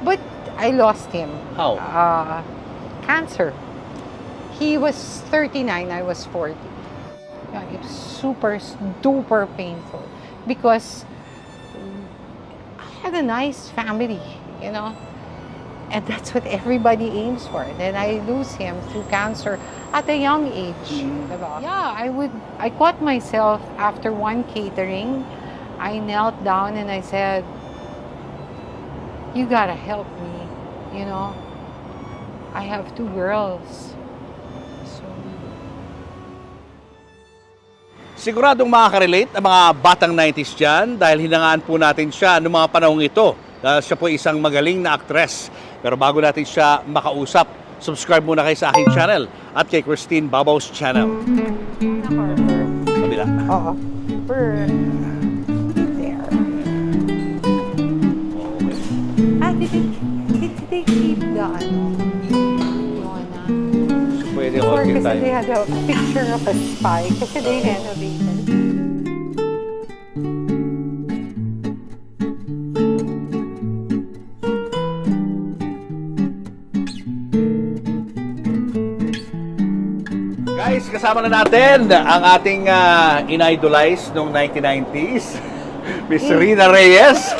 But I lost him. How? Cancer. He was 39, I was 40. Yeah, it was super duper painful because I had a nice family, you know, and that's what everybody aims for. Then I lose him through cancer at a young age. Diba? Yeah, I caught myself after one catering. I knelt down and I said, "You gotta help me, you know. I have 2 girls." So, Siguradong makaka-relate ang mga batang 90s dyan dahil hinangaan po natin siya noong mga panahong ito. Siya po isang magaling na actress. Pero bago natin siya makausap, subscribe muna kayo sa aking channel at kay Christine Babaw's channel. Kabila. oo. There. Did they keep the So, pwede Or okay kasi tayo. they had a picture of a spy kasi they renovated. Guys, kasama na natin ang ating in-idolize noong 1990s, Miss Rina Reyes.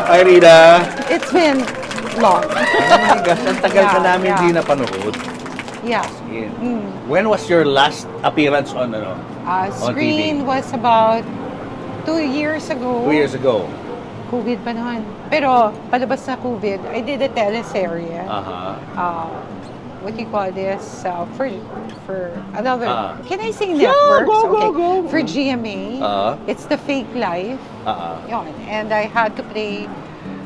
Hi, Rina. It's been long. Oh my gosh, ang tagal ka Yeah, namin yeah. hindi napanood. Yeah. When was your last appearance on Screen was about 2 years ago. 2 years ago. COVID pa noon. Pero palabas na COVID, I did a teleserye. What do you call this? For another. Can I say networks? Go. For GMA. It's The Fake Life. Yun. And I had to play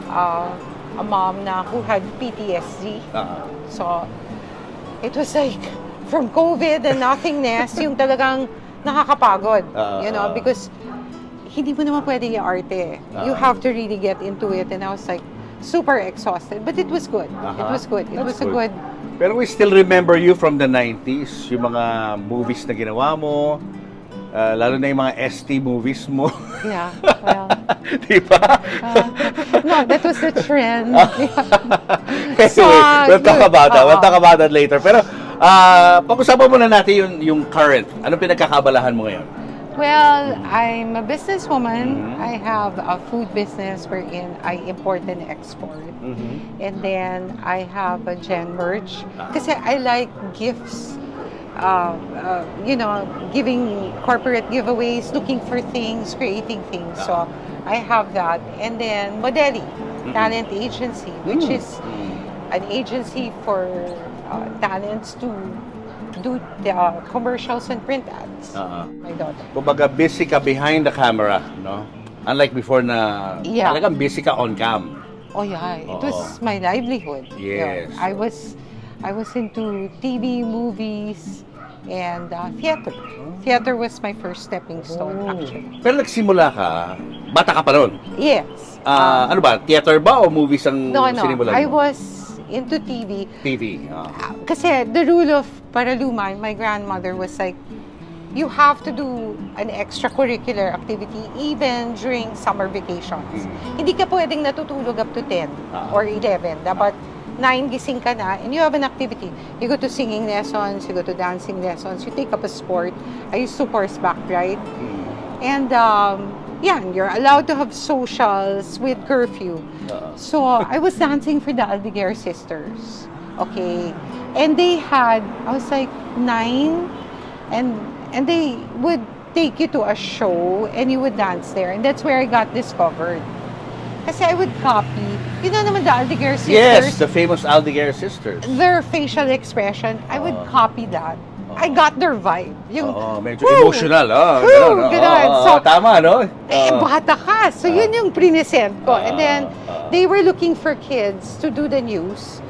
a mom na who had PTSD. So it was like from COVID and nothingness, yung talagang nakakapagod. You know, because hindi mo naman pwede yung arte. You have to really get into it. And I was like super exhausted. But it was good. It was good. It was a good. Pero we still remember you from the 90s, yung mga movies na ginawa mo, lalo na yung mga ST movies mo. Yeah, well. Diba? No, that was the trend. Anyway, we'll talk about that. We'll talk about that later. Pero, pag-usapan muna natin yung current. Anong pinagkakabalahan mo ngayon? Well, I'm a businesswoman. I have a food business wherein I import and export. And then I have a Gen merch. Kasi I like gifts, you know, giving corporate giveaways, looking for things, creating things. So I have that. And then Modeli, talent agency, which is an agency for talents to do the commercials and print ads. My daughter. Kumbaga, busy ka behind the camera, no? Unlike before na talagang busy ka on cam. Oh yeah, it was my livelihood. Yes. Yeah, I was into TV, movies, and theater. Theater was my first stepping stone, actually. Pero nagsimula ka, bata ka pa noon? Yes. Ano ba? Theater ba o movies ang sinimulan mo? I was into TV. TV. Kasi the rule of Paraluman, my grandmother was like, you have to do an extracurricular activity even during summer vacations. Hindi ka pwedeng natutulog up to 10 or 11. Dapat 9 gising ka na and you have an activity. You go to singing lessons, you go to dancing lessons, you take up a sport. I used to horseback ride. And yeah, you're allowed to have socials with curfew. So I was dancing for the Aldeguer sisters. Okay. And they had, I was like 9, and they would take you to a show and you would dance there. And that's where I got discovered. Kasi I would copy, you know naman the Aldeguer sisters? Yes, the famous Aldeguer sisters. Their facial expression, I would copy that. I got their vibe. Yung, medyo emotional. Ganun. So, tama, no? bata ka. So, yun yung prinesent ko. And then, they were looking for kids to do the news.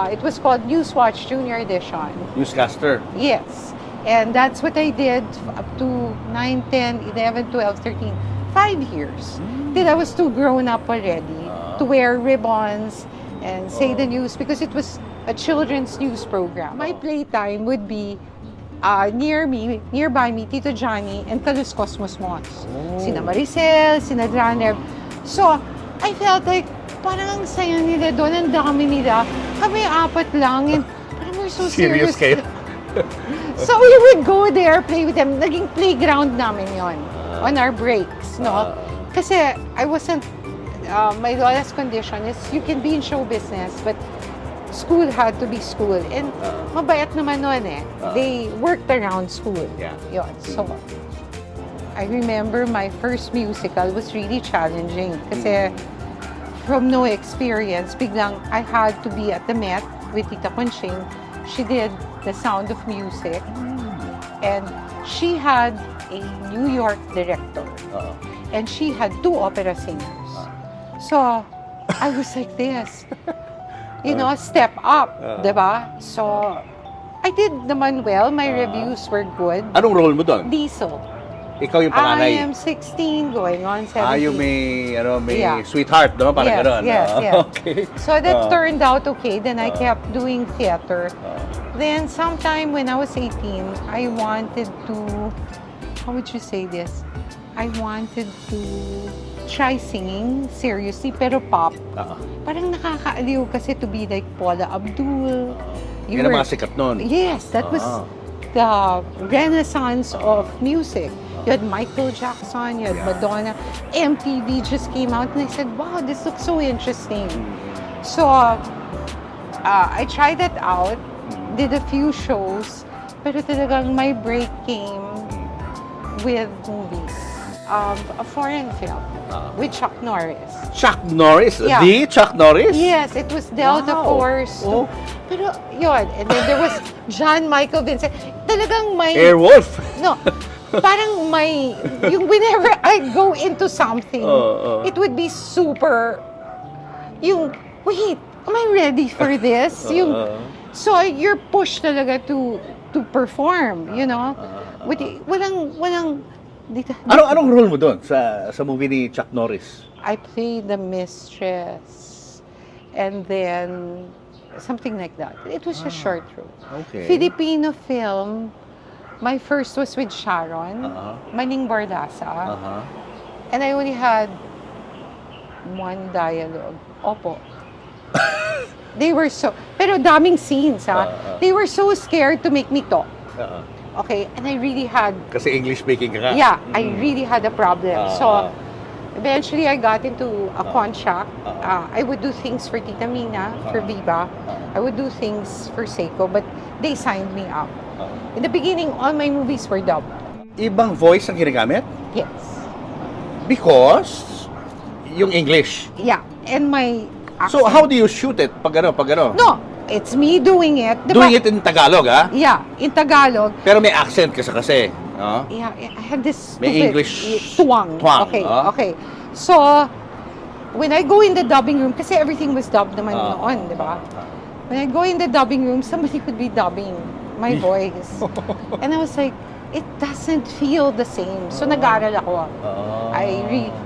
It was called Newswatch Junior Edition. Newscaster. Yes. And that's what I did up to 9, 10, 11, 12, 13, 5 years. Till I was too grown up already to wear ribbons and say the news because it was a children's news program. My playtime would be nearby me, Tito Johnny and Kalus Cosmos Mons. Sina Maricel, sina Dranev. So, I felt like parang ang saya nila doon, ang dami nila. Kami apat lang, and parang we're so serious. Kayo? So we would go there, play with them. Naging playground namin yon on our breaks, no? Kasi I wasn't, my lola's condition is you can be in show business, but school had to be school. And mabait naman nun eh. They worked around school. Yeah. Yun. So, I remember my first musical was really challenging kasi from no experience, biglang I had to be at the Met with Tita Conching. She did The Sound of Music, and she had a New York director, and she had 2 opera singers. So, I was like this, you know, step up, diba? So, I did naman well. My reviews were good. Anong role mo doon? Diesel. Ikaw yung panganay. I am 16 going on 17. Yung may sweetheart, no? Parang gano'n. Yes. Okay. So that turned out okay. Then I kept doing theater. Then sometime when I was 18, I wanted to, how would you say this? I wanted to try singing seriously, pero pop. Parang nakakaaliw kasi to be like Paula Abdul. Yan ang mga sikat nun. Yes, that was the renaissance of music. You had Michael Jackson, you had Madonna. MTV just came out and I said, wow, this looks so interesting. So, I tried that out, did a few shows, pero talagang my break came with movies. A foreign film with Chuck Norris. Chuck Norris? Yeah. The Chuck Norris? Yes, it was Delta Force. Pero yun, and then there was John Michael Vincent. Talagang may... Airwolf? No. Parang may, yung whenever I go into something, it would be super, yung, wait, am I ready for this? So you're pushed talaga to perform, you know? Walang, Anong role mo doon sa movie ni Chuck Norris? I played the mistress, and then something like that. It was a short role. Okay. Filipino film. My first was with Sharon, Maning Bordasa, and I only had one dialogue. Opo. They were so, pero daming scenes, ha? They were so scared to make me talk. Okay, and I really had... Kasi English speaking ka nga. Yeah, I really had a problem. So, eventually I got into a contract. I would do things for Tita Mina, for Viva. I would do things for Seiko, but they signed me up. In the beginning, all my movies were dubbed. Ibang voice ang ginagamit? Yes. Because yung English. Yeah, and my accent. So how do you shoot it? Pag ano? No, it's me doing it. Diba? Doing it in Tagalog, ha? Yeah, in Tagalog. Pero may accent kasi. No? Yeah, I had this may stupid English twang. Okay. So, when I go in the dubbing room, kasi everything was dubbed naman noon, di ba? When I go in the dubbing room, somebody could be dubbing my voice. And I was like, it doesn't feel the same. So, nag-aaral ako.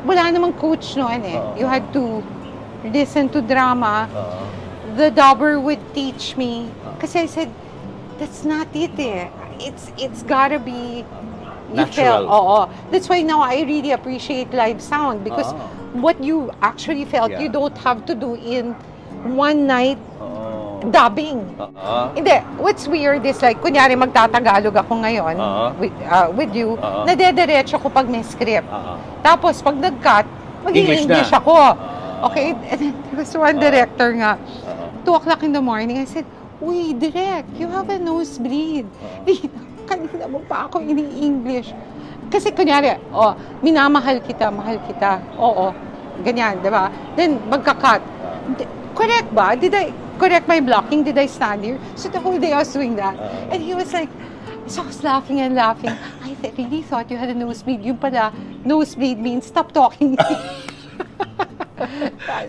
Wala namang coach noon eh. You had to listen to drama. The dubber would teach me. Kasi I said, that's not it eh. It's gotta be natural. That's why now I really appreciate live sound because what you actually felt, you don't have to do in one night dubbing. Hindi, what's weird is like, kunyari magtatagalog ako ngayon with you, nadediretso ko pag may script. Tapos pag nag-cut, mag-English ako. Okay, and then there was one director nga, 2 o'clock in the morning, I said, uy, direct, you have a nosebleed. Kanina mo pa ako ini-English. Kasi kunyari, minamahal kita, mahal kita. Oo, ganyan, di ba? Then, magka-cut. Correct ba? Did I correct my blocking? Did I stand here? So the whole day I was doing that. And he was like, so I was laughing and laughing. I really thought you had a nosebleed. Yung pala, nosebleed means stop talking.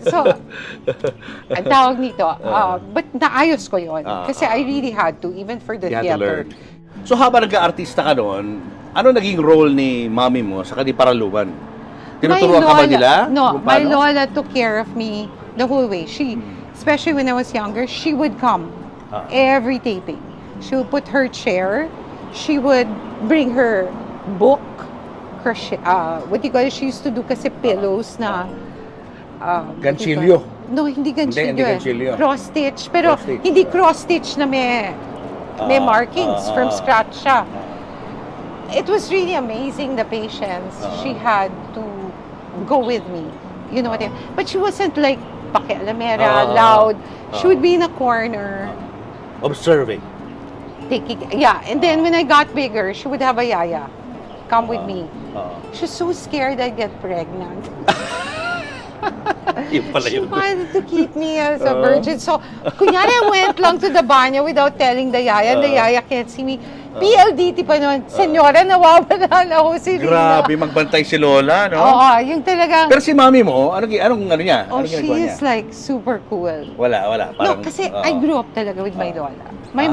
So, ang tawag nito, but naayos ko yun. Kasi I really had to, even for the theater. So habang nag-aartista ka noon, ano naging role ni mami mo sa Kadiparaluan? Tinuturuan ka ba nila? No, my lola took care of me the whole way. She, especially when I was younger, she would come every taping. She would put her chair, she would bring her book, what do you call it? She used to do kasi pillows na Ganchilyo. No, hindi ganchilyo. Hindi ganchilyo. Cross-stitch. Pero Cross-stitch. hindi cross-stitch na may markings. From scratch siya. It was really amazing, the patience she had to go with me. You know what I mean? But she wasn't like pakialamera, loud. She would be in a corner. Observing. And then when I got bigger, she would have a yaya come with me. She was so scared I'd get pregnant. Yun pala She yun. wanted to keep me as a virgin. So, kunyari I went lang to the banyo without telling the yaya, and the yaya can't see me. PLDT pa nun, senyora, nawawala na ako si Rina. Grabe, magbantay si Lola, no? Oo, yung talagang... Pero si mami mo, anong ano niya? Oh, Anong she ginagawa niya? is like super cool. Wala. No, kasi I grew up talaga with my lola. My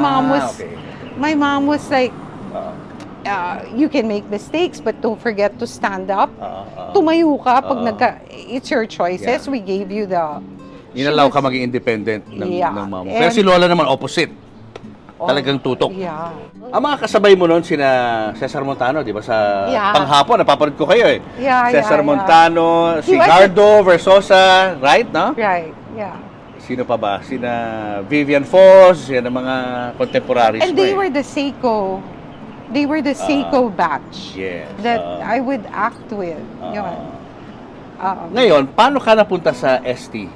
mom was like, you can make mistakes, but don't forget to stand up. Tumayo ka pag it's your choices. Yeah. We gave you the... Inalaw ka maging independent ng mama mo. Pero And- si Lola naman, opposite. Talagang tutok. Yeah. Ang mga kasabay mo noon, sina Cesar Montano, di ba? Sa Yeah. panghapon, napapanood ko kayo eh. Yeah, Cesar yeah. Montano, si He was Gardo Versosa, right, no? Right, yeah. Sino pa ba? Sina Vivian Foss, yan ang mga contemporaries And mo they eh. were the Seiko. They were the Seiko batch Yes. that I would act with. Yun. Ngayon, paano ka napunta sa ST?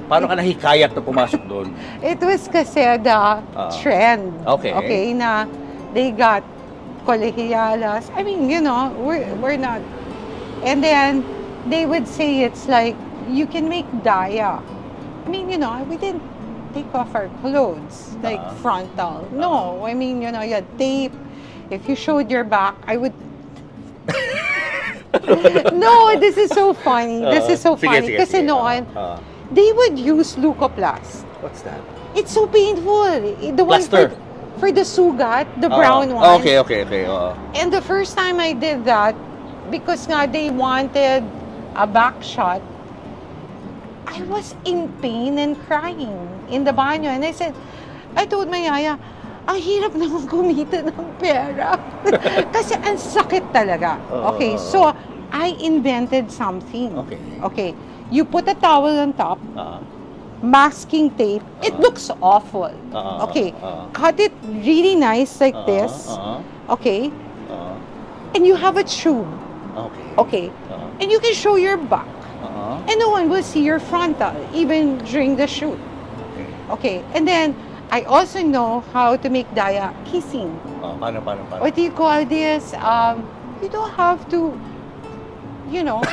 Paano ka nahikayat na pumasok doon? It was kasi the trend. Okay. Okay, na they got colegialas. I mean, you know, we're not. And then they would say it's like, you can make daya. I mean, you know, we didn't take off our clothes, like frontal. No, I mean, you know, you had tape. If you showed your back, I would... No, this is so funny. This is so funny. Kasi noon, they would use Leukoplast. What's that? It's so painful. The one Plaster. for the sugat, the brown one. Okay. And the first time I did that, because nga they wanted a back shot, I was in pain and crying in the banyo. And I told my yaya, ang hirap naman kumita ng pera. Kasi ang sakit talaga. Okay, so I invented something. Okay, you put a towel on top, masking tape. It looks awful. Okay, cut it really nice like this. Okay, and you have a tube. Okay, and you can show your back. And no one will see your frontal, even during the shoot. Okay, and then I also know how to make daya kissing. Paano? What do you call this? You don't have to, you know.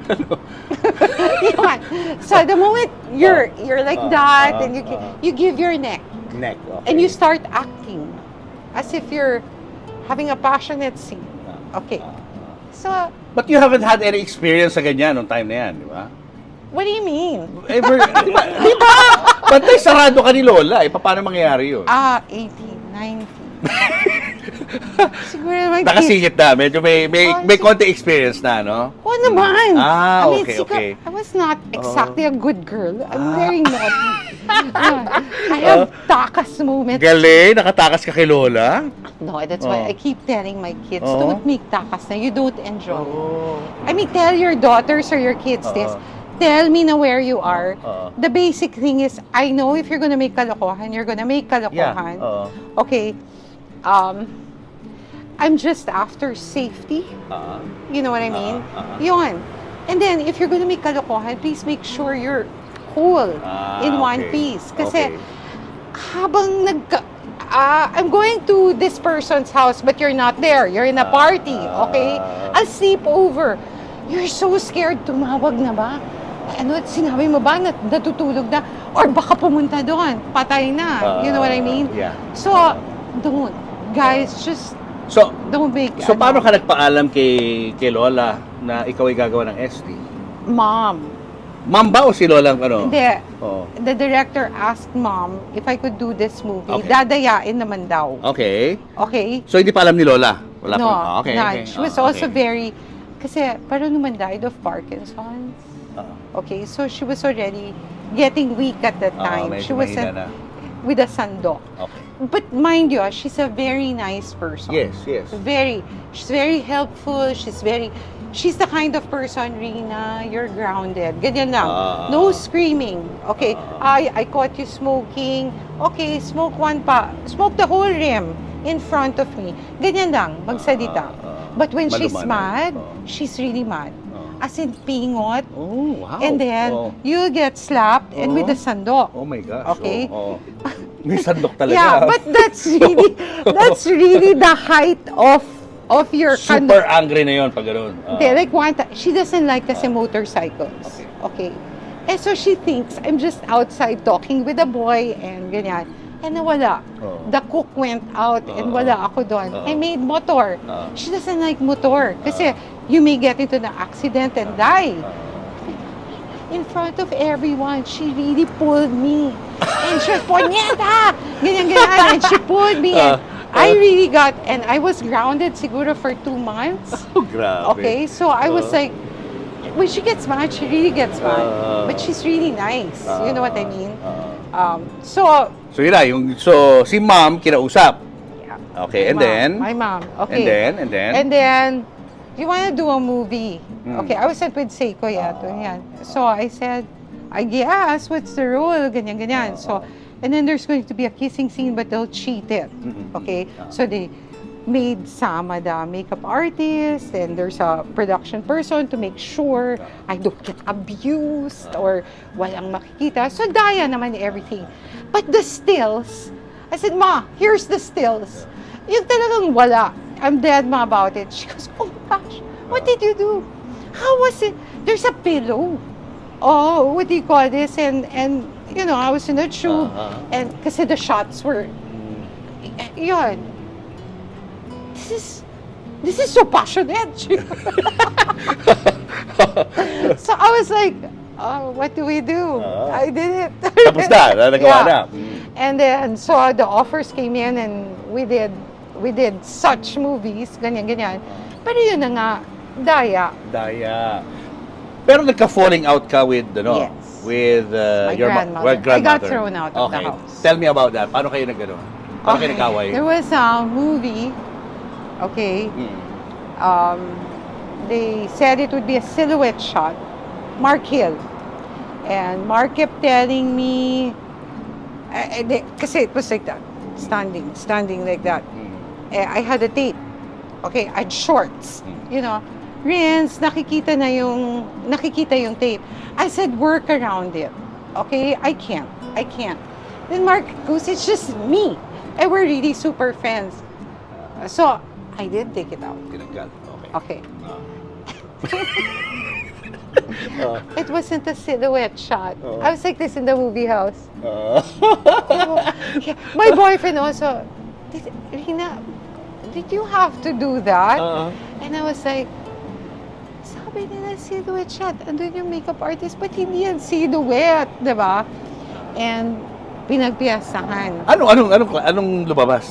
Yun. So the moment you're like that, and you give your neck, and you start acting as if you're having a passionate scene. Okay. So, But you haven't had any experience sa ganyan nung time na yan, di ba? what do you mean? Ever, di ba? Bantay sarado ka ni Lola, paano mangyayari yun? 18, 19. Siguro naman. Nakasingit na, medyo may konti experience na, no? Oo naman. Okay. I was not exactly a good girl. I'm very naughty. I have takas moments. Galing, nakatakas ka kay Lola? No, that's why I keep telling my kids, don't make takas na you don't enjoy. I mean, tell your daughters or your kids this. Tell me na where you are. The basic thing is, I know if you're gonna make kalokohan, you're gonna make kalokohan. Okay. I'm just after safety. You know what I mean? Yun. And then, if you're gonna make kalokohan, please make sure you're whole in one piece. Kasi, habang I'm going to this person's house, but you're not there. You're in a party, okay? I'll sleep over. You're so scared. Tumawag na ba? Ano, sinabi mo ba na natutulog na? Or baka pumunta doon, patay na. You know what I mean? Yeah. So, don't. Guys, just don't make... So, paano ka nagpaalam kay Lola na ikaw ay gagawa ng ST? Mom. Ma'am ba o si Lola ano? Hindi. The director asked mom if I could do this movie. Okay. Dadayain naman daw. Okay. Okay? So, hindi pa alam ni Lola? Wala No, pa. Okay. She was also very... Kasi parang naman died of Parkinson's. Okay, so she was already getting weak at that time. She was with a sandok. Okay. But mind you, she's a very nice person. Yes. She's very helpful. She's very, she's the kind of person, Rina, you're grounded. Ganyan lang. No screaming. Okay, I caught you smoking. Okay, smoke one pa. Smoke the whole rim in front of me. Ganyan lang, magsalita. But when she's mad, she's really mad. As in pingot. Oh, wow. And then, you get slapped and with the sandok. Oh my gosh. Okay? May sandok talaga. Yeah, but that's really the height of your Super angry na yon pag ganun. like she doesn't like kasi motorcycles. Okay. And so she thinks I'm just outside talking with a boy and ganyan. And nawala. The cook went out and wala ako doon. I made motor. She doesn't like motor kasi you may get into the accident and die. In front of everyone, she really pulled me. And she was, Ponyeta! Ganyan. And she pulled me. And I really got, and I was grounded siguro for 2 months. Oh, grabe. Okay, so I was like, when she gets mad, she really gets mad. But she's really nice. You know what I mean? So yun na, si mom kinausap. yeah. Okay, and then? My mom. Okay. And then? And then, you want to do a movie? Okay, I was with Seiko yato yan. So I said, I guess, what's the rule? Ganyan. So, and then there's going to be a kissing scene, but they'll cheat it. Okay? So they made Sama the makeup artist, and there's a production person to make sure I don't get abused or walang makikita. So daya naman everything. But the stills, I said, Ma, here's the stills. Yung talagang wala. I'm dead ma about it. She goes, oh my gosh, what did you do? How was it? There's a pillow. Oh, what do you call this? And you know, I was in a tube, and kasi the shots were, yun. This is so passionate. So I was like, oh, what do we do? I did it. Tapos na, nagawa na. And then, so the offers came in and we did such movies, ganyan. Pero yun na nga, daya. Pero nagka-falling out ka with, Yes. with your grandmother. I got thrown out of the house. Tell me about that. Paano kayo nag-gano'n? Paano kayo nag-away? There was a movie, okay, they said it would be a silhouette shot, Mark Hill. And Mark kept telling me, kasi it was like that, standing like that. I had a tape. Okay, I had shorts, you know. Rins, nakikita yung tape. I said, work around it. Okay, I can't. Then Mark goes, it's just me. And we're really super friends. So, I did take it out. Tinanggal. Okay. It wasn't a silhouette shot. I was like this in the movie house. Yeah. My boyfriend also, Rina, did you have to do that? And I was like, sabi nila silhouette shot. Andun yung makeup artist, but hindi yan silhouette, diba? And pinagpiyasahan. Anong lumabas?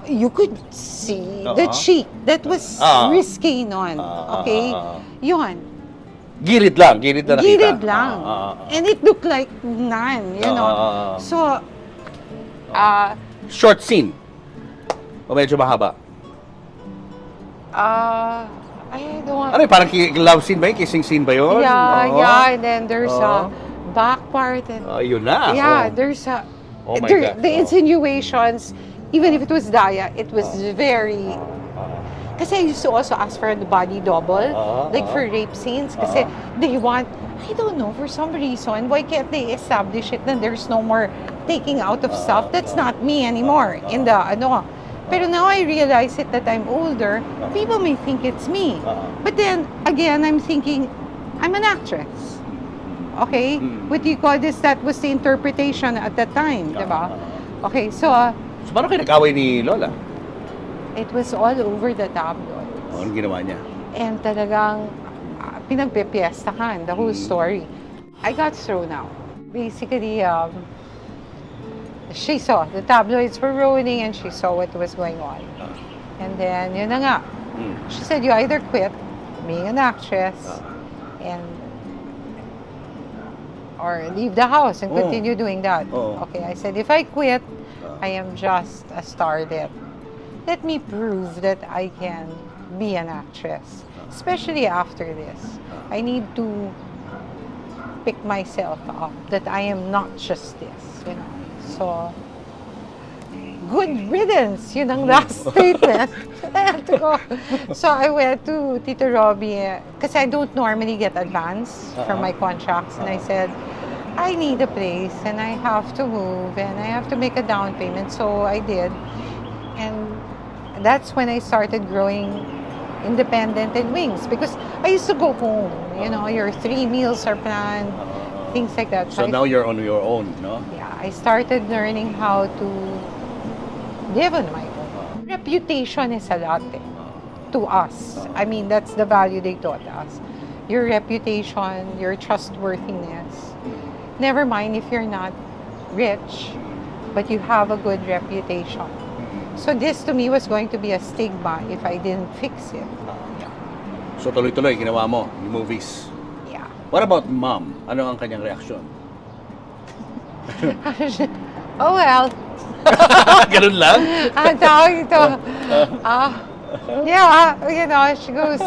You could see the cheek. That was risky nun. Okay? Yun. Gilid lang nakita. Gilid lang. And it looked like none, you know. So, short scene. O medyo mahaba? I don't want... Ano parang love scene ba yun? Kissing scene ba yun? Yeah. And then there's a back part. And, yun na. Yeah, there's a... Oh my God. The insinuations, even if it was Daya, it was very... Kasi I used to also ask for the body double, like for rape scenes. Kasi they want... I don't know, for some reason, why can't they establish it that there's no more taking out of stuff? That's not me anymore in the, Pero now I realize it that I'm older, people may think it's me. But then, again, I'm thinking, I'm an actress. Okay? What do you call this? That was the interpretation at that time, diba? Okay, so... So, paano kayo nag-away ni Lola? It was all over the tabloids. Anong ginawa niya? And talagang pinagpipiestahan, the whole story. I got thrown out. Basically, she saw the tabloids were rolling and she saw what was going on. And then, yun na nga. She said, you either quit being an actress or leave the house and continue doing that. Okay, I said, if I quit, I am just a star there. Let me prove that I can be an actress, especially after this. I need to pick myself up that I am not just this, you know. So, good riddance, yun ang last statement. I have to go. So I went to Tito Robbie, because I don't normally get advance from my contracts, and I said, I need a place, and I have to move, and I have to make a down payment. So I did, and that's when I started growing independent in wings, because I used to go home, you know, your 3 meals are planned, things like that. So now you're on your own, no? Yeah, I started learning how to live on my own. Reputation is a lot to us. I mean, that's the value they taught us. Your reputation, your trustworthiness. Never mind if you're not rich, but you have a good reputation. So this to me was going to be a stigma if I didn't fix it. So tuloy-tuloy, ginawa mo yung movies. Yeah. What about mom? Ano ang kanyang reaksyon? Oh well. Ganun lang? Ang tawag ito. Yeah, you know, she goes,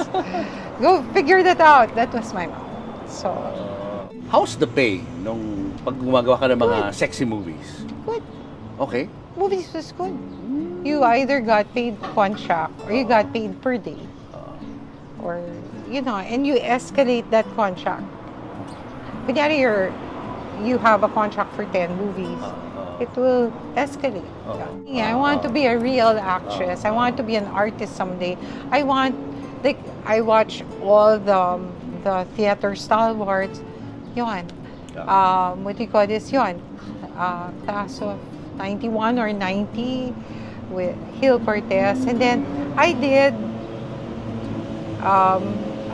go figure that out. That was my mom. So, How's the pay nung pag gumagawa ka ng mga sexy movies? good. Okay. Movies was good. You either got paid contract or you got paid per day. Or, you know, and you escalate that contract. Kunyari you have a contract for 10 movies. It will escalate. Yeah, I want to be a real actress. I want to be an artist someday. I watch all the theater stalwarts. Yun. What do you call this? Yun. Class of 91 or 90 with Gil Cortez. And then I did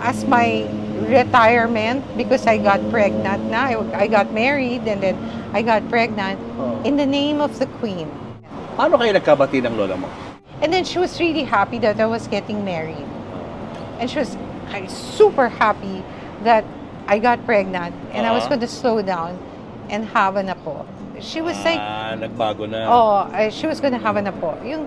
as my retirement, because I got pregnant na. I got married and then I got pregnant in the name of the Queen. Paano kayo nagkabati ng lola mo? And then she was really happy that I was getting married. And she was super happy that I got pregnant and I was going to slow down and have an apo. She was like, nagbago na. she was going to have an apo. Yung,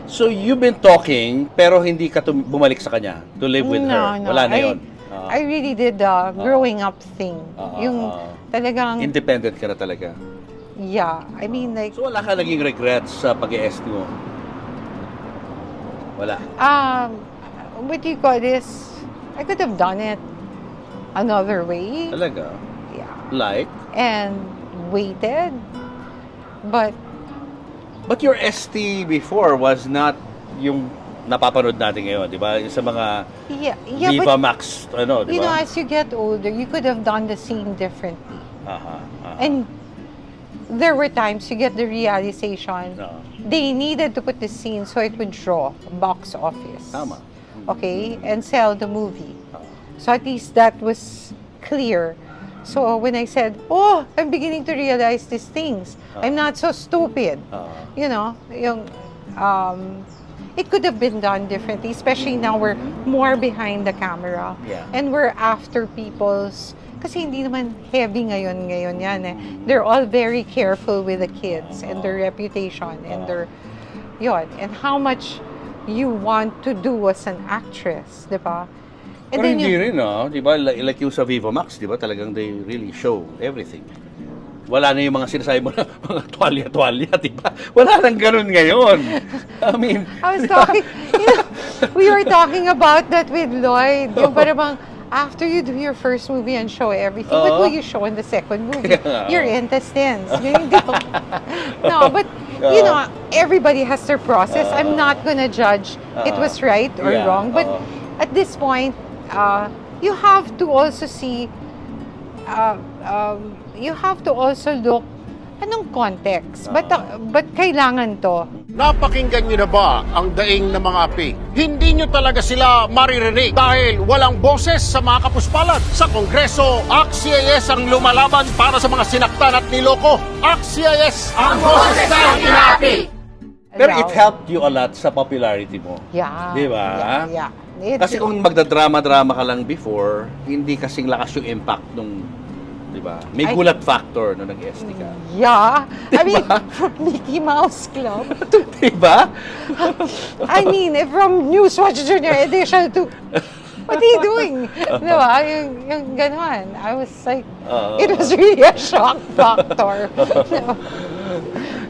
So you've been talking pero hindi ka bumalik sa kanya to live with her? No. Wala na yun? I really did the growing up thing. Yung talagang, Independent ka na talaga? yeah. I mean, like, So wala ka naging regrets sa pag-EST mo? Wala? what do you call this? I could have done it another way. Talaga? Yeah. Like? And waited. But But your ST before was not yung napapanood natin ngayon, di ba? Yung sa mga yeah, Viva but Max, ano, di you know, ba? as you get older, you could have done the scene differently. And there were times you get the realization they needed to put the scene so it would draw box office. Tama. Okay? And sell the movie. So at least that was clear. So when I said, oh, I'm beginning to realize these things. I'm not so stupid. You know, yung, it could have been done differently, especially now we're more behind the camera. Yeah. And we're after people's, kasi hindi naman heavy ngayon yan eh. They're all very careful with the kids and their reputation and their, yun, and how much you want to do as an actress, di ba? And Pero then hindi rin, di ba? Like yung sa Viva Max, di ba? Talagang they really show everything. Wala na yung mga sinasabi mo na mga tuwalya-tuwalya, di ba? Wala nang ganun ngayon. I mean, I was talking, we were talking about that with Lloyd. Yung parang after you do your first movie and show everything, what will you show in the second movie? Your intestines. No, but you know, everybody has their process. I'm not gonna judge it was right or wrong, but at this point, you have to also see, you have to also look anong context. But kailangan to. Napakinggan niyo na ba ang daing ng mga api? Hindi niyo talaga sila maririnig dahil walang boses sa mga kapuspalan. Sa Kongreso, ACT-CIS ang lumalaban para sa mga sinaktan at niloko. ACT-CIS ang boses ng inaapi! pero it helped you a lot sa popularity mo. Yeah. Di ba? Yeah. Kasi kung magdadrama-drama ka lang before, hindi kasing lakas yung impact nung Diba? May gulat factor nung nag-ST ka. Yeah. I mean, from Mickey Mouse Club to, Diba? I mean, from Newswatch Junior Edition to, what are you doing? Diba? Yung ganon. I was like, it was really a shock factor.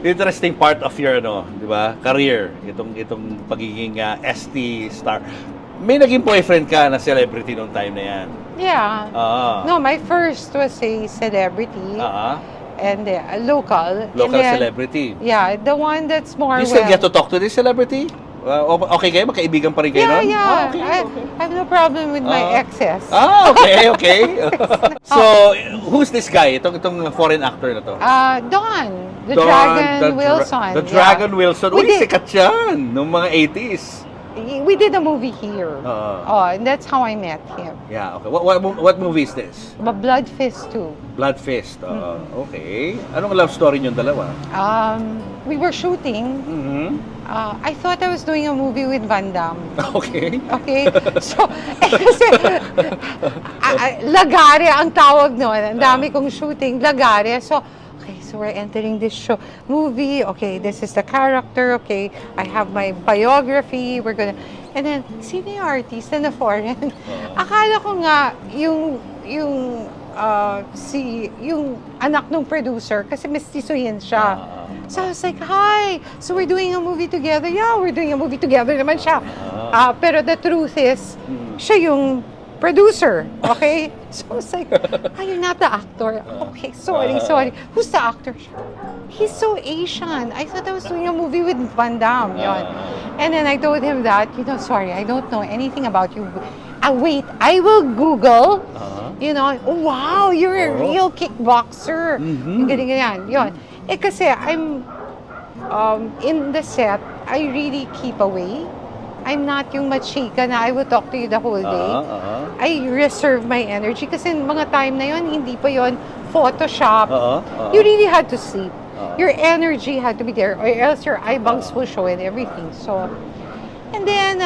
Interesting part of your di ba, career, itong pagiging ST star. May naging boyfriend ka na celebrity nung time na yan. Yeah. No, my first was a celebrity. And a local. Local and then, celebrity. Yeah, the one that's more You still get to talk to this celebrity? Okay kayo? Magkaibigan pa rin kayo nun? Yeah. Okay. I have no problem with my exes. Okay. So, who's this guy? Itong foreign actor na to? Don. The Dragon Wilson. The Dragon Wilson. We Uy, did- sikat yan! Noong mga 80s. We did a movie here. And that's how I met him. Yeah, okay. What movie is this? Blood Fist 2. Blood Fist. Okay. Anong love story niyong dalawa? We were shooting. I thought I was doing a movie with Van Damme. Okay. Okay? So, kasi, Lagare ang tawag noon. Ang dami kong shooting, Lagare. So we're entering this movie. Okay, this is the character. Okay, I have my biography. We're gonna... And then, sino yung artist na foreign? Akala ko nga, yung anak ng producer, kasi mestizo yan siya. So I was like, hi! So we're doing a movie together. Yeah, we're doing a movie together naman siya. Pero the truth is, siya yung producer. Okay? So I was like, you're not the actor. Okay, sorry. Who's the actor? He's so Asian. I thought I was doing a movie with Van Damme. Yun. And then I told him that, sorry, I don't know anything about you. Wait, I will Google. Wow, you're a real kickboxer. Yung ganyan. Yun. Kasi I'm in the set, I really keep away. I'm not yung machika na I will talk to you the whole day. I reserve my energy kasi mga time na yon hindi pa yon Photoshop. You really had to sleep. Your energy had to be there or else your eye bags will show and everything. So, and then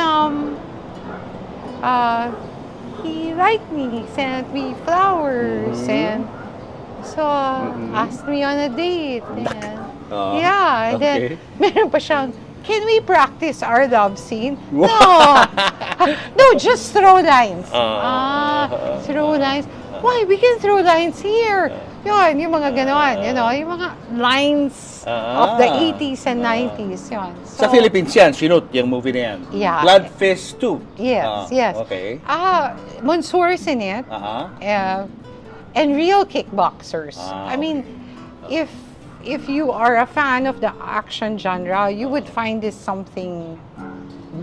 he liked me, sent me flowers and so asked me on a date. And, and then meron pa siyang, can we practice our love scene? No! No, just throw lines. Throw lines. Why? We can throw lines here. Yun, yung mga ganon, yung mga lines of the 80s and 90s. Yun. So, sa Philippines yan, sinut yung movie na yan. Yeah. Blood Fist 2. Yes. Okay. Monsoor's in it. And real kickboxers. I mean, if you are a fan of the action genre, you would find this something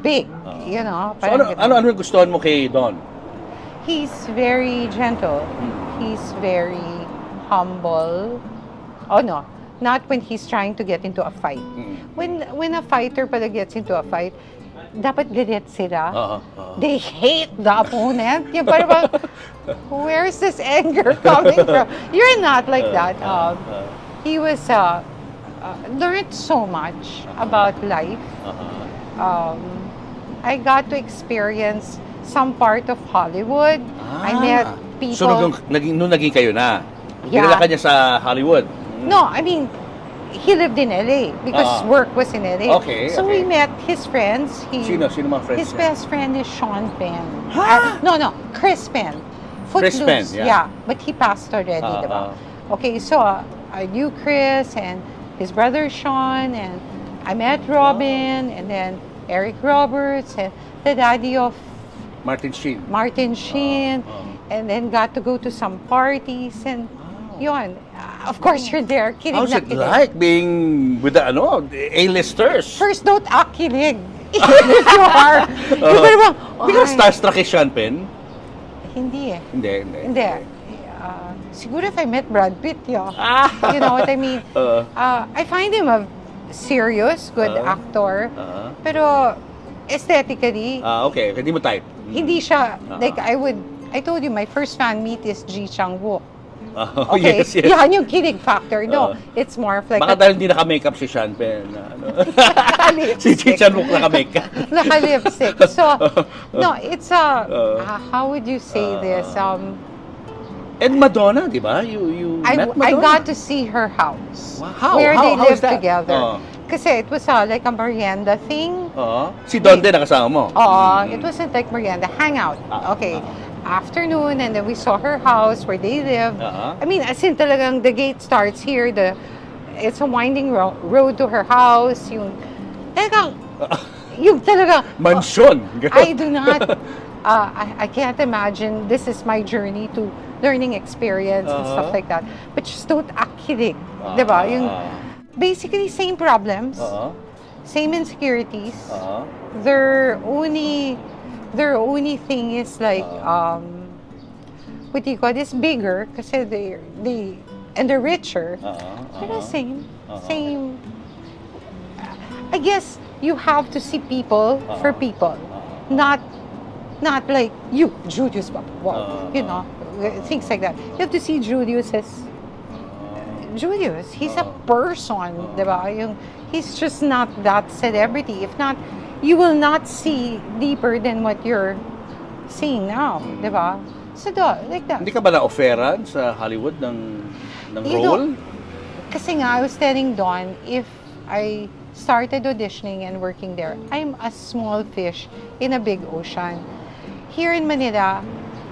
big, So ano gustuhan mo kay Don? He's very gentle. He's very humble. Oh no, not when he's trying to get into a fight. When a fighter pala gets into a fight, dapat galit sila. They hate the opponent. Yung parang, where's this anger coming from? You're not like that. He was learned so much about life. I got to experience some part of Hollywood. I met people. So nung naging kayo na, Yeah. kilala ka niya sa Hollywood? No, I mean, he lived in LA because work was in LA. Okay, So we met his friends. Sino mga friends His niya? best friend is Sean Penn. Huh? No, Chris Penn. Chris Penn, Footloose. yeah. But he passed already, diba? Okay, so I knew Chris and his brother Sean, and I met Robin, and then Eric Roberts, and the daddy of Martin Sheen. and then got to go to some parties, and yun. Of course, you're there. Kilig How's na it kilig. like being with the A-listers? First, don't act kilig. If you are. Yung parang, Hindi ka starstruck kay Sean Penn? Hindi eh. Hindi. Siguro if I met Brad Pitt, you know what I mean? I find him a serious, good actor. Pero aesthetically, Okay. Hindi mo type? hindi siya, like I told you, my first fan meet is Ji Chang-wook. Okay. Yes. Yan yung kilig factor. No, it's more of like Baka dahil hindi naka-makeup si Sean Penn. Si Chichan Wook naka-makeup. naka-lipstick. So, no, it's how would you say this? And Madonna, di ba? You met Madonna? I got to see her house. Wow. How? Where they How is lived that? together. Oh. Kasi it was like a merienda thing. Si Don din nakasama mo? It wasn't like merienda, hangout. Okay. Afternoon, and then we saw her house where they live. I mean, as in talagang the gate starts here, it's a winding road to her house. Yung talaga, Mansyon. I do not, I can't imagine this is my journey to learning experience and stuff like that. But just don't akilig. Diba? Yung, basically, same problems, same insecurities. Their only thing is like, what do you call this? Bigger, kasi they're richer. Pero same. I guess you have to see people for people, not like you, Julius, you know, things like that. You have to see Julius as Julius. He's a person, diba? He's just not that celebrity. If not, you will not see deeper than what you're seeing now, diba? So, like that. Hindi ka ba na-offeran sa Hollywood ng role? Kasi nga, I was telling Don, if I started auditioning and working there, I'm a small fish in a big ocean. Here in Manila,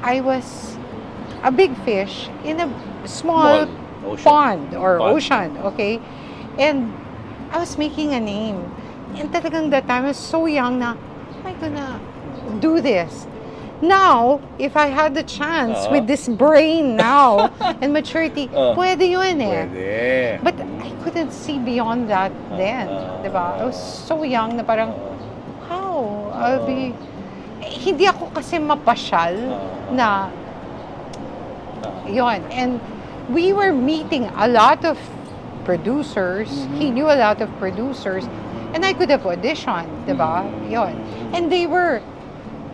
I was a big fish in a small pond or ocean, okay? And I was making a name. And talagang that time, I was so young na, am I gonna do this? Now, if I had the chance with this brain now and maturity, pwede yun eh. Pwede. But I couldn't see beyond that then, diba? I was so young na parang, how? I'll be... Hindi ako kasi mapasyal na yun. And we were meeting a lot of producers. He knew a lot of producers. And I could have auditioned, diba? Yun. And they were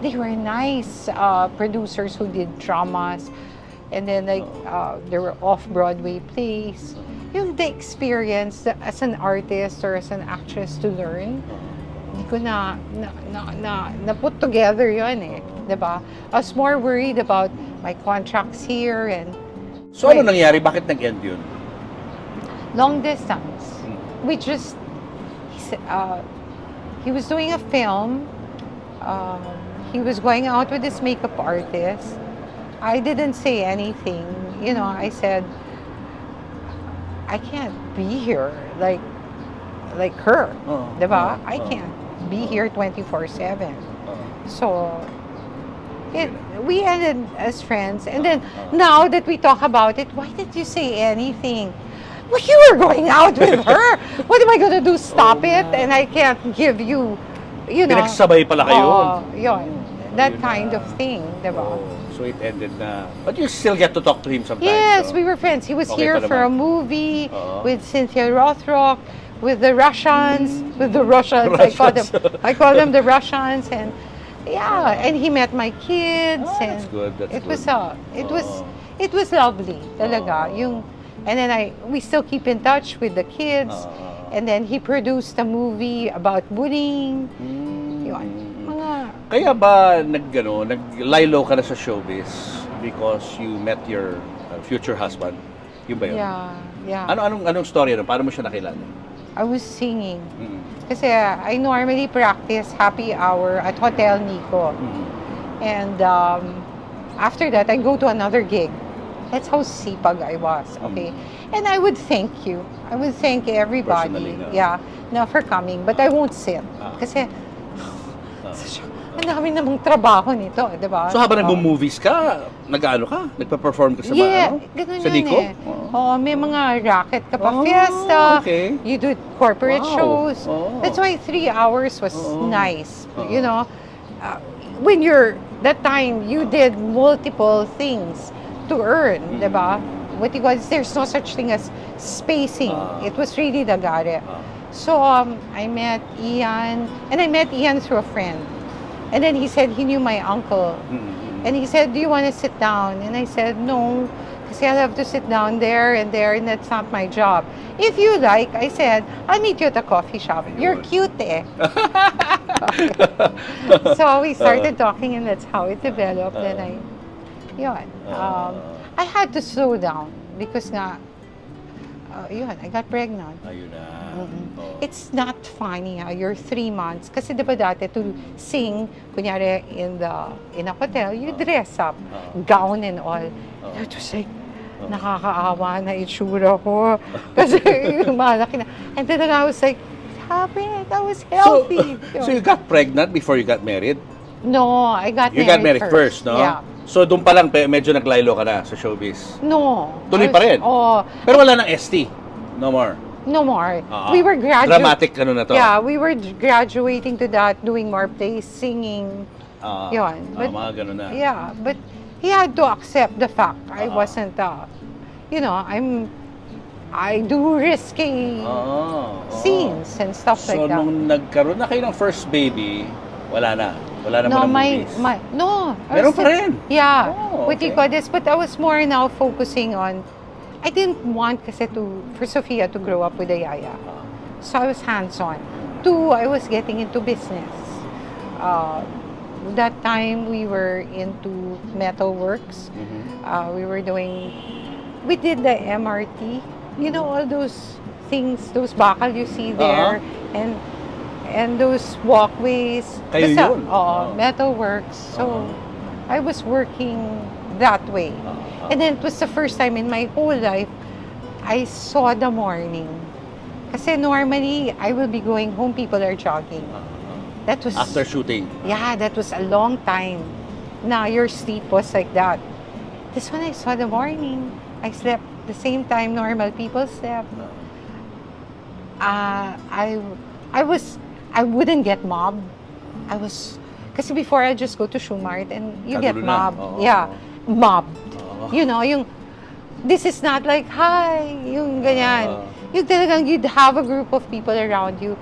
nice producers who did dramas. And then like there were off-Broadway plays. Yung the experience as an artist or as an actress to learn, hindi ko na put together yun eh. Diba? I was more worried about my contracts here and... So ano nangyari? Bakit nag-end yun? Long distance. We just... he was doing a film. He was going out with his makeup artist. I didn't say anything. You know, I said, I can't be here like her. Diba? I can't be here 24/7. So, we ended as friends. And then, now that we talk about it, why did you say anything? Well, you were going out with her. What am I gonna do? Stop it? And I can't give you, you know. Pinagsabay pala kayo. Yun. That kind of thing, diba? So it ended na. But you still get to talk to him sometimes. Yes, we were friends. He was Okay here pa for a naman. movie with Cynthia Rothrock, with the Russians, I call them the Russians, and yeah, and he met my kids, and that's good. That's it good. it was lovely, talaga. And then we still keep in touch with the kids, and then he produced a movie about bullying. Yun. Kaya ba nag-lie-low ka na sa showbiz because you met your future husband? Yun ba yun? Yeah. Anong story nun? Paano mo siya nakilala? I was singing. Kasi I normally practice happy hour at Hotel Nico. And after that, I go to another gig. That's how sipag I was, okay? And I would thank you. I would thank everybody. Personally, for coming. But I won't sit. Kasi, ang dami namang trabaho nito, di ba? So habang nag-movies ka, nag-ano ka? Nagpa-perform ka sa ganun sa yun Nico? eh. May mga racket ka pa, fiesta. Okay. You do corporate shows. That's why 3 hours was nice. You know, when that time, you did multiple things to earn, di ba? What you call, there's no such thing as spacing. It was really dagare. So, I met Ian, and I met Ian through a friend. And then he said he knew my uncle. And he said, do you want to sit down? And I said, no, because I'll have to sit down there, and that's not my job. If you like, I said, I'll meet you at a coffee shop. You're cute eh. So we started talking, and that's how it developed. And I had to slow down because nga, yun, I got pregnant. Ayun na. Oo. It's not funny, you're 3 months. Kasi diba dati to sing, kunyari in a hotel, you dress up, gown and all. It was like, nakakaawa na itsura ko. Kasi malaki na. And then I was like, stop it, I was healthy. So you got pregnant before you got married? No, I got You got married first, no? Yeah. So doon pa lang medyo naglaylo ka na sa showbiz? No. Tuloy pa rin? Oh. Pero wala nang ST? No more? No more. Ah, We were dramatic ano na to? Yeah, we were graduating to that, doing more plays, singing. Yun. But, mga ganun na. yeah, but he had to accept the fact I wasn't, you know, I do risky scenes and stuff like So that. nung nagkaroon na kayo ng first baby, wala na? Wala naman No, ang movies? no. I Meron was pa rin? Yeah. Oh, What do you okay. call this? But I was more now focusing on, I didn't want kasi for Sophia to grow up with a yaya. So I was hands-on. 2, I was getting into business. That time we were into metalworks. We did the MRT. You know, all those things, those bakal you see there, and those walkways. Kayo Basta, yun? metalworks. So I was working that way. And then it was the first time in my whole life I saw the morning. Kasi normally, I will be going home, people are jogging. That was... After shooting? Yeah, that was a long time. Now, your sleep was like that. This one I saw the morning. I slept the same time normal people slept. I wouldn't get mobbed. Kasi before I just go to Shumart and you get Kagulo na. mobbed. Oo. Yeah, mobbed. You know, this is not like, hi, yung ganyan. Yung talagang you'd have a group of people around you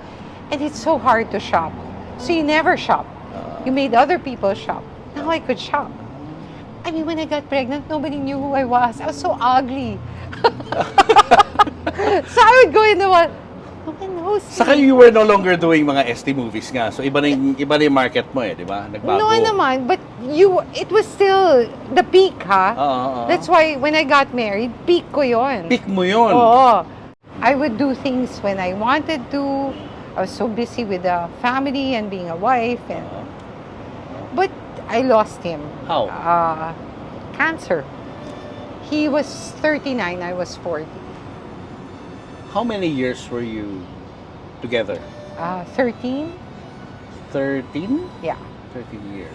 and it's so hard to shop. So you never shop. You made other people shop. Now I could shop. I mean, when I got pregnant, nobody knew who I was. I was so ugly. So I would go in the one, no one knows me. Saka you were no longer doing mga ST movies nga. So iba na yung market mo di ba? Nagbago. No naman, but it was still the peak, ha? That's why when I got married, peak ko yon. Peak mo yun. Oo. I would do things when I wanted to. I was so busy with the family and being a wife. But I lost him. How? Cancer. He was 39, I was 40. How many years were you together? 13? 13? Yeah. 13 years.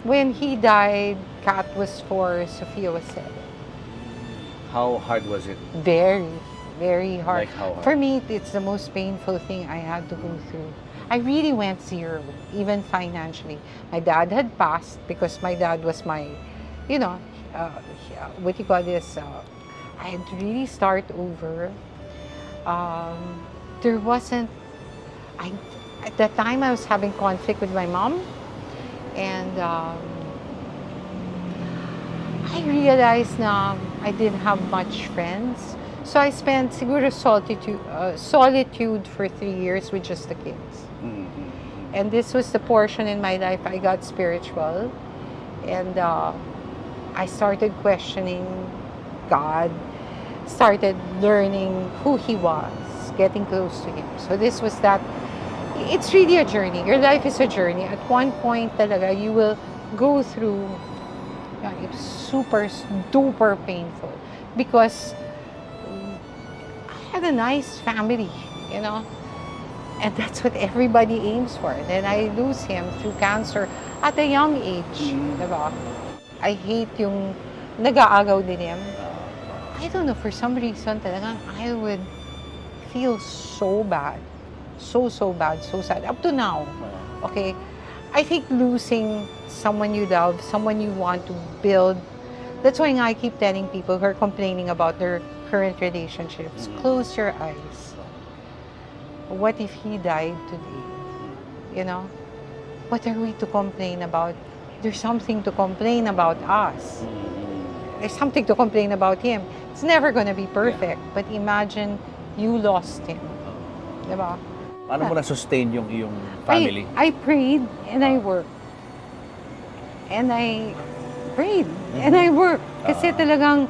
When he died, Kat was 4, Sophia was 7. How hard was it? Very, very hard. Like how hard? For me, it's the most painful thing I had to go through. I really went zero, even financially. My dad had passed because my dad was my, you know, what you call this, I had to really start over. There wasn't, at that time I was having conflict with my mom, and I realized na I didn't have much friends. So I spent siguro solitude for 3 years with just the kids. And this was the portion in my life I got spiritual. And I started questioning God, started learning who He was, getting close to Him. So this was that. It's really a journey. Your life is a journey. At one point talaga, you will go through, it's super duper painful. Because I had a nice family, you know. And that's what everybody aims for. Then I lose him through cancer at a young age. Diba? I hate yung nag-aagaw din him. I don't know, for some reason talagang I would feel so bad. So bad, so sad. Up to now. Okay? I think losing someone you love, someone you want to build, that's why I keep telling people who are complaining about their current relationships, close your eyes. What if he died today? You know? What are we to complain about? There's something to complain about us. There's something to complain about him. It's never gonna be perfect. But imagine you lost him. Diba? Paano mo na-sustain yung iyong family? I prayed and I worked. And prayed. And I worked. Kasi talagang,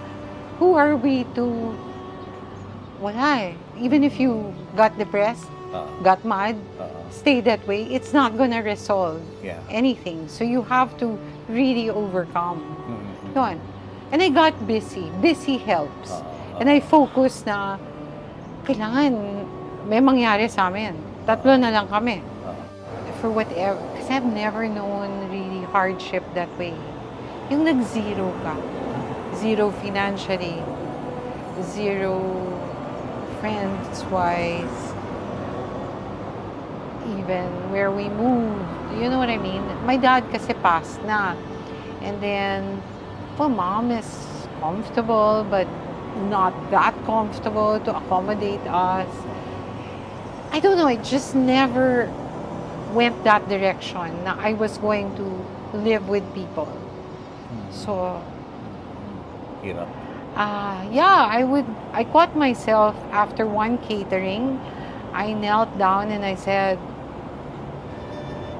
who are we to, wala eh. Even if you got depressed, got mad, stay that way, it's not gonna resolve anything. So you have to really overcome. Yun. And I got busy. Busy helps. And I focused na, kailangan may mangyari sa amin. 3 na lang kami. For whatever. Kasi I've never known really hardship that way. Yung nag-zero ka. Zero financially. Zero friends-wise. Even where we moved. You know what I mean? My dad kasi passed na. And then, well, mom is comfortable, but not that comfortable to accommodate us. I don't know, it just never went that direction na I was going to live with people. So, Hirap. yeah, I caught myself after one catering. I knelt down and I said,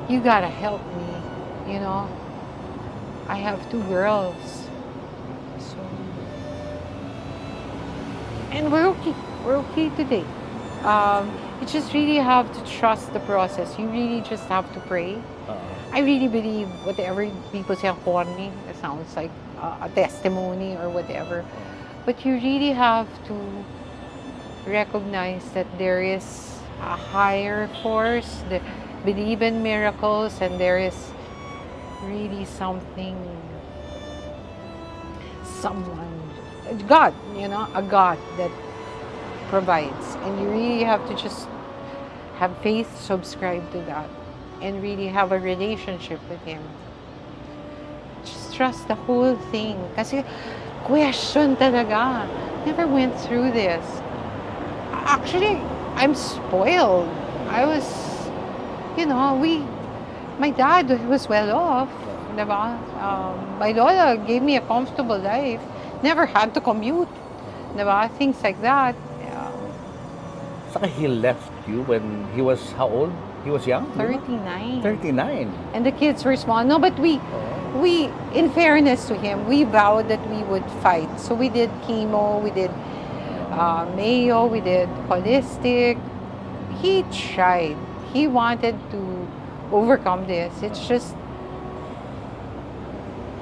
you gotta help me, you know. I have 2 girls. So, and we're okay today. You just really have to trust the process. You really just have to pray. I really believe whatever people say, corny, it sounds like a testimony or whatever. But you really have to recognize that there is a higher force, that believe in miracles, and there is really something, someone, God, you know, a God that provides. And you really have to just have faith, subscribe to that, and really have a relationship with Him. Just trust the whole thing. Kasi question talaga. Never went through this. Actually, I'm spoiled. I was, you know, my dad was well off. Diba? My lola gave me a comfortable life. Never had to commute. Diba? Things like that. Saka he left you when he was how old? He was young? 39. 39. And the kids were small. No, but we, in fairness to him, we vowed that we would fight. So we did chemo, we did Mayo, we did holistic. He tried. He wanted to overcome this. It's just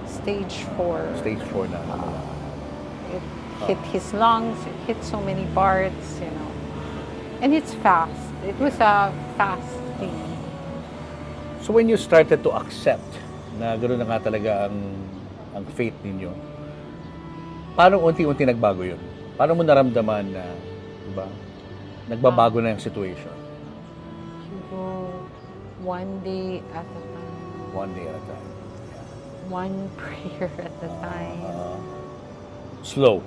stage 4. Stage 4 na. It hit his lungs, it hit so many parts, you know. And it's fast. It was a fast thing. So when you started to accept na gano'n na nga talaga ang faith ninyo, paano unti-unti nagbago yun? Paano mo naramdaman na, diba, nagbabago na yung situation? You go one day at a time. One day at a time. One prayer at a time. Slow.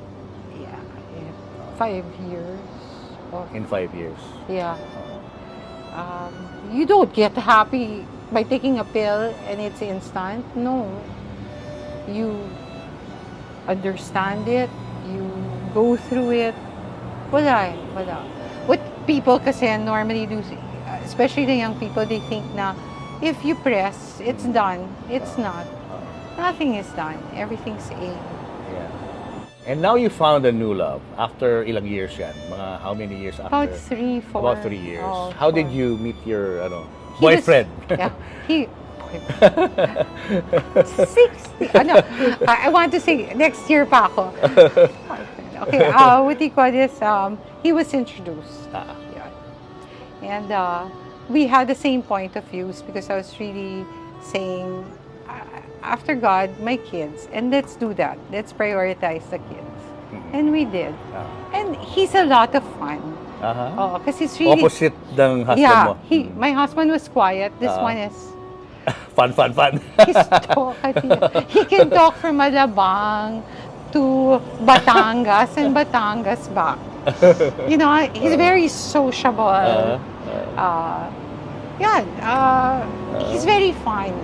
Yeah. 5 years. In 5 years. Yeah. You don't get happy by taking a pill and it's instant. No. You understand it. You go through it. Wala. What people kasi normally do, especially the young people, they think na if you press, it's done. It's not. Nothing is done. Everything's A. Yeah. And now you found a new love after ilang years yan? Mga how many years after? About 3, 4. About 3 years. Oh, How 4. did you meet your He boyfriend? Was, yeah, boyfriend. 60. I want to say next year pa ako. Okay, what do you call this? He was introduced. Yeah. And we had the same point of views because I was really saying, after God, my kids, and let's do that. Let's prioritize the kids. And we did. And he's a lot of fun. Oh, because he's really... Opposite ng husband yeah, mo. my husband was quiet. This one is... Fun. He's talkative. He can talk from Alabang to Batangas and Batangas back. You know, he's very sociable. He's very funny.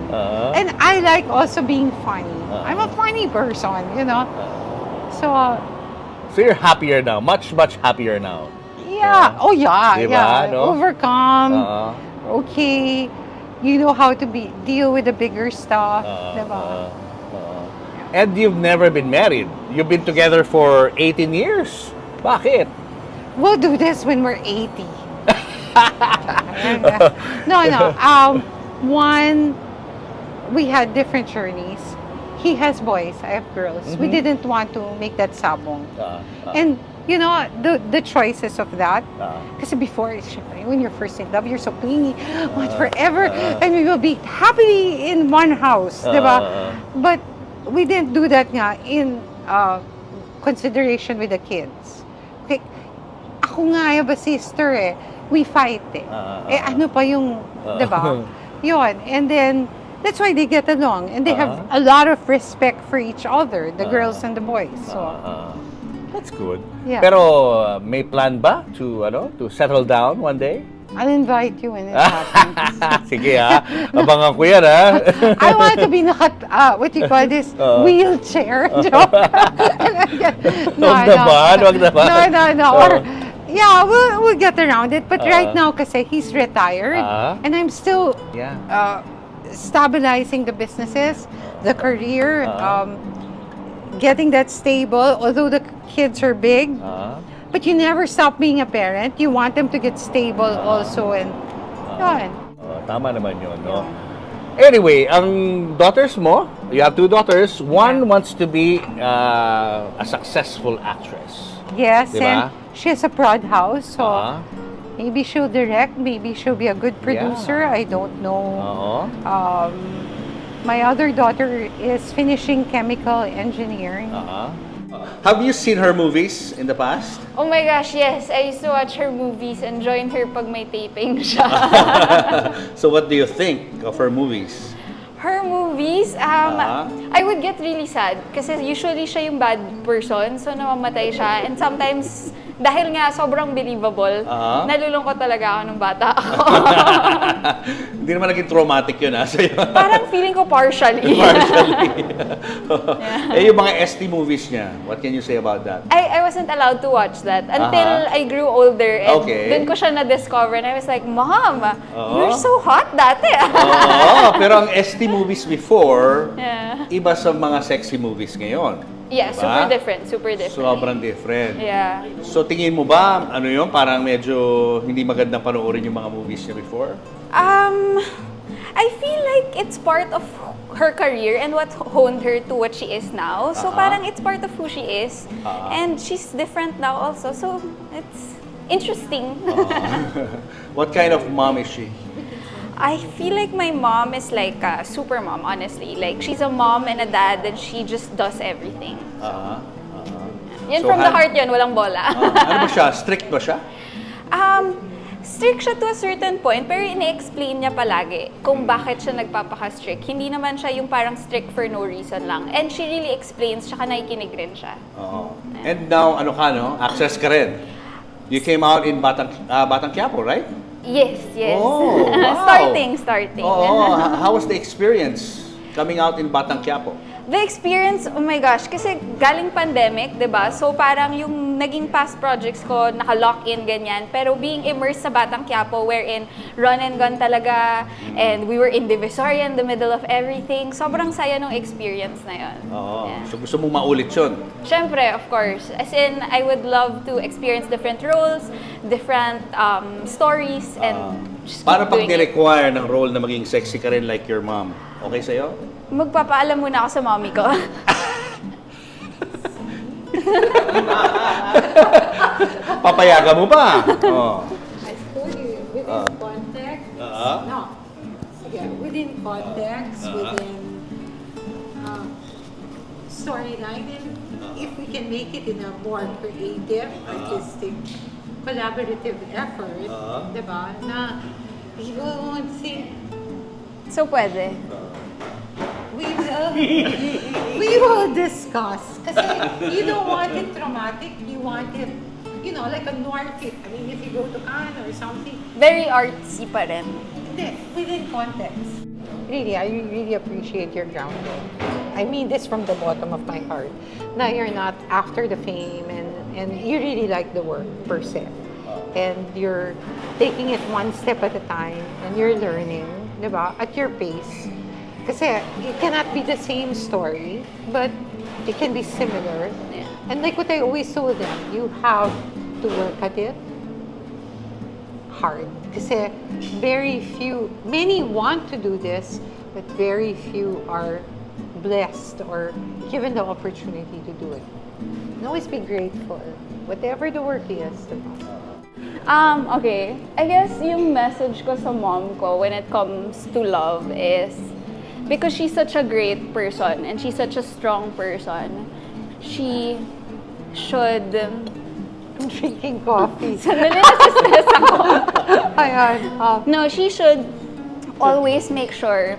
And I like also being funny. I'm a funny person, you know. So you're happier now, much happier now. Yeah. Oh yeah. Diba, yeah. no? Overcome. Okay. You know how to deal with the bigger stuff. Diba? Yeah. And you've never been married. You've been together for 18 years. Bakit? We'll do this when we're 80. No. One, we had different journeys. He has boys, I have girls. We didn't want to make that sabong. And you know, the choices of that. Kasi before, when you're first in love, you're so clingy, want forever, and we will be happily in one house, diba? But we didn't do that nga in consideration with the kids. Okay, ako nga ba sister eh, we fight eh. Ano pa yung, diba? Yun, and then, that's why they get along, and they have a lot of respect for each other, the girls and the boys. So, that's good. Yeah. Pero may plan ba to settle down one day? I'll invite you when it happens. Sige ha, abangan ko yan ha. I want to be what you call this, wheelchair. Joke. Wag naman. No. Or, yeah, we'll get around it. But right now, kasi he's retired, and I'm still stabilizing the businesses, the career, getting that stable, although the kids are big. But you never stop being a parent. You want them to get stable also, and yun. Tama naman yun, no? Anyway, ang daughters mo, you have 2 daughters. One wants to be a successful actress. Yes, Diba? and she has a prod house, so maybe she'll direct, maybe she'll be a good producer. I don't know. My other daughter is finishing chemical engineering. Have you seen her movies in the past? Oh my gosh, yes. I used to watch her movies and join her pag may taping siya. So what do you think of her movies? Her movies, I would get really sad kasi usually siya yung bad person, so namamatay siya. And sometimes, dahil nga sobrang believable, nalulungkot talaga ako nung bata ako. Hindi naman naging traumatic yun sa'yo. Parang feeling ko partially. Yung mga ST movies niya, what can you say about that? I wasn't allowed to watch that until I grew older. And dun ko siya na-discover and I was like, Mom, you're so hot dati. Pero ang ST movies before, iba sa mga sexy movies ngayon. Yeah, diba? super different. Sobrang different. Yeah. So tingin mo ba, parang medyo hindi magandang panoorin yung mga movies niya before? I feel like it's part of her career and what honed her to what she is now. So parang it's part of who she is. And she's different now also. So it's interesting. What kind of mom is she? I feel like my mom is like a super mom, honestly. Like, she's a mom and a dad and she just does everything. Yan, so, from the heart yun, walang bola. Ano ba siya? Strict ba siya? Strict siya to a certain point, pero ini-explain niya palagi kung bakit siya nagpapaka-strict. Hindi naman siya yung parang strict for no reason lang. And she really explains, tsaka nakikinig rin siya. And now, actress ka rin. You came out in Batang Quiapo, right? Yes. Oh, wow. Starting. How was the experience coming out in Batang Quiapo? The experience, oh my gosh, kasi galing pandemic, 'di ba? So parang yung naging past projects ko naka-lock in ganyan, pero being immersed sa Batang Quiapo wherein run and gun talaga and we were in Divisoria in the middle of everything. Sobrang saya nung experience na 'yon. So gusto mong maulit 'yon? Syempre, of course. As in, I would love to experience different roles, different stories, and just Para pag keep doing it. ni-require ng role na maging sexy ka rin like your mom, okay sa'yo? Magpapaalam muna ako sa mommy ko. Papayagan mo ba? I told you, within context, no. Sige, within context, within storyline, and if we can make it in a more creative, artistic, collaborative effort, diba, na people won't think, So, pwede. we will discuss. Kasi you don't want it traumatic, you want it, like a noir kit. I mean, if you go to Cannes or something. Very artsy pa rin. Hindi, within context. Really, I really appreciate your grounding. I mean this from the bottom of my heart. Na you're not after the fame and you really like the work per se. And you're taking it one step at a time and you're learning, di ba? At your pace. Kasi it cannot be the same story, but it can be similar. Yeah. And like what I always told them, you have to work at it hard. Kasi many want to do this, but very few are blessed or given the opportunity to do it. And always be grateful, whatever the work is. Okay. I guess yung message ko sa mom ko when it comes to love is, because she's such a great person and she's such a strong person, she should... I'm drinking coffee. Sandali, nasistress ako. Ayan. No, she should always make sure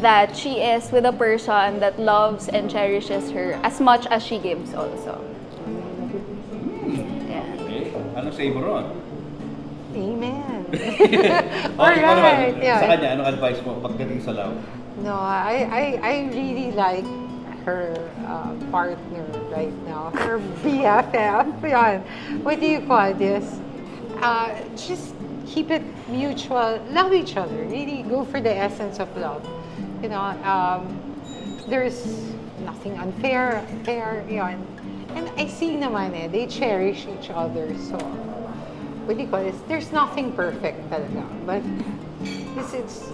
that she is with a person that loves and cherishes her as much as she gives also. Yeah. Okay. Anong say mo ron? Amen. Okay, ikaw naman. Yeah. Sa kanya, anong advice mo pagdating sa love? No, I really like her partner right now, her BFF. Yan. What do you call this? Just keep it mutual. Love each other. Really go for the essence of love. You know, there's nothing unfair, fair, yan. And I see naman they cherish each other. So, what do you call this? There's nothing perfect talaga. But this is,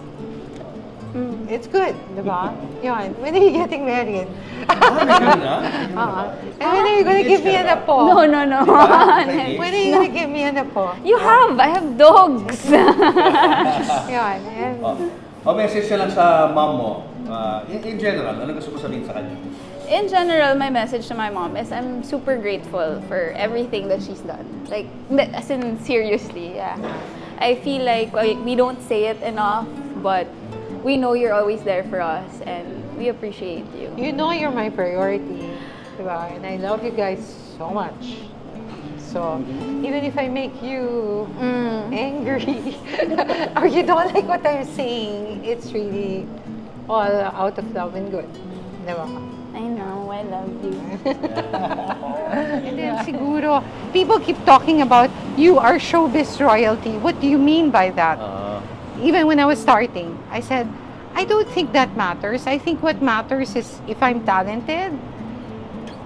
it's good, di ba? Yun. When are you getting married? And when are you gonna give me an apo? No. When are you gonna give me an apo? You have! I have dogs! Yun. And, Message ka lang sa mom mo. In general, ano gusto mo sabihin sa kanya? In general, my message to my mom is I'm super grateful for everything that she's done. Like, as in, seriously, yeah. I feel like we don't say it enough, but we know you're always there for us and we appreciate you. you know you're my priority, diba? And I love you guys so much. So, even if I make you angry or you don't like what I'm saying, it's really all out of love and good. Diba? I know, I love you. And then siguro, people keep talking about you are showbiz royalty. What do you mean by that? Even when I was starting, I said, I don't think that matters. I think what matters is if I'm talented,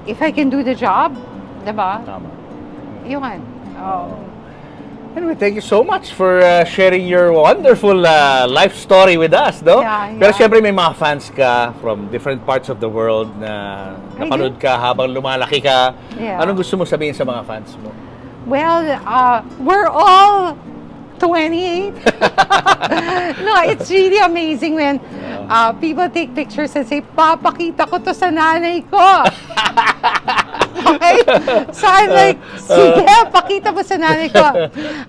if I can do the job, diba? Tama. Yun. Anyway, thank you so much for sharing your wonderful life story with us, no? Yeah. Pero syempre may mga fans ka from different parts of the world na napanood ka habang lumalaki ka. Yeah. Anong gusto mo sabihin sa mga fans mo? Well, we're all 28. No, it's really amazing when people take pictures and say, papakita ko to sa nanay ko. Okay? So I'm like, sige, pakita mo sa nanay ko.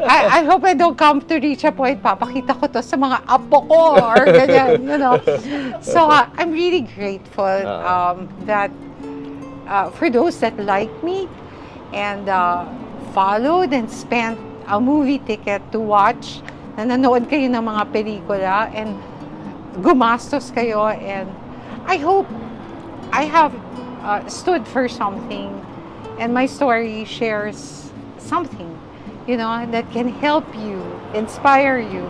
I hope I don't come to reach a point, papakita ko to sa mga apo ko or ganyan, you know. So I'm really grateful that for those that like me and followed and spent a movie ticket to watch, na nanood kayo ng mga pelikula and gumastos kayo, and I hope I have stood for something and my story shares something, you know, that can help you, inspire you.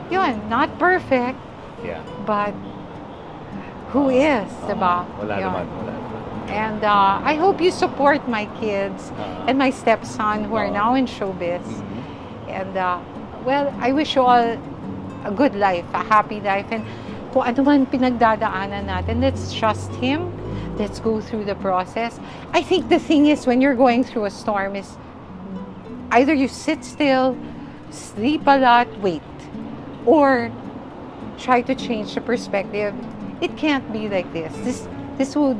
Yun, not perfect, Yeah. but who is, diba? Wala Yun. naman. And I hope you support my kids and my stepson who are now in showbiz. And well, I wish you all a good life, a happy life. And kung ano man pinagdadaanan natin, let's trust Him. Let's go through the process. I think the thing is, when you're going through a storm, is either you sit still, sleep a lot, wait, or try to change the perspective. It can't be like this. This will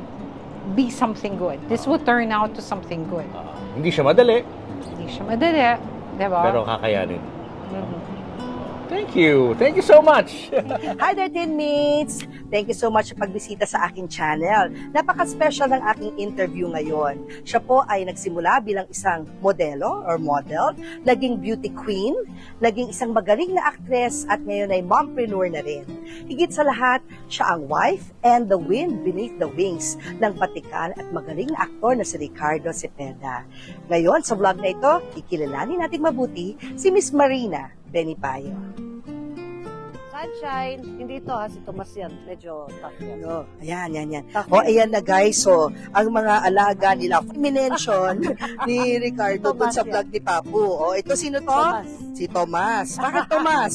be something good. This will turn out to something good. Hindi siya madali, Hindi siya madali, diba? pero kakayanin. Thank you. Thank you so much. Hi there, teammates! Thank you so much sa pagbisita sa aking channel. Napaka-special ng aking interview ngayon. Siya po ay nagsimula bilang isang modelo or model, naging beauty queen, naging isang magaling na aktres at ngayon ay mompreneur na rin. Higit sa lahat, siya ang wife and the wind beneath the wings ng patikan at magaling na aktor na si Ricardo Cepeda. Ngayon, sa vlog na ito, ikilalanin natin mabuti si Miss Rina Benipayo. Sunshine. Hindi to ha, si Tomas yan. Medyo tough yan. No. Ayan. Tough O, yan. ayan na guys. So, ang mga alaga nila, minention ni Ricardo dun Tomas sa yan. vlog ni Papu. O, ito sino to? Tomas. Si Tomas. Bakit Tomas?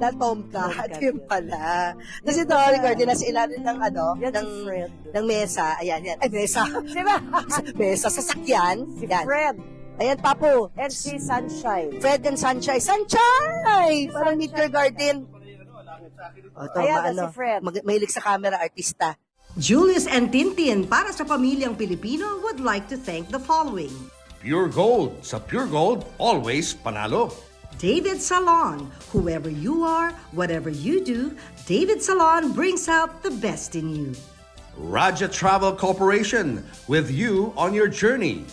Na-tom ka. Tomcat Yun yun. pala. Kasi ito, Ricardo, nasa ilalim ng Yan ng, si Fred. ng mesa. Ayan. Ay, mesa. Sino? Mesa, sasakyan. Si Yan. Fred. Ayan, Papu. And si Sunshine. Fred and Sunshine. Sunshine! Parang Meteor Garden. O, ito, Ayan na si Fred. Mahilig sa camera, artista. Julius and Tintin para sa pamilyang Pilipino would like to thank the following. Pure Gold. Sa Pure Gold, always panalo. David Salon. Whoever you are, whatever you do, David Salon brings out the best in you. Raja Travel Corporation. With you on your journey.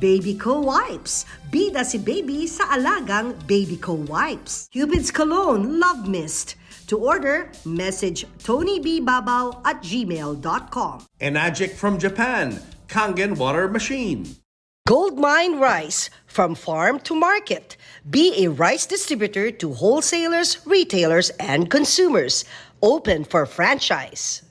Baby Co Wipes. Bida si baby sa alagang Baby Co Wipes. Cupid's Cologne Love Mist. To order, message tonybbabaw@gmail.com. Enagic from Japan. Kangen Water Machine. Goldmine Rice. From farm to market. Be a rice distributor to wholesalers, retailers, and consumers. Open for franchise.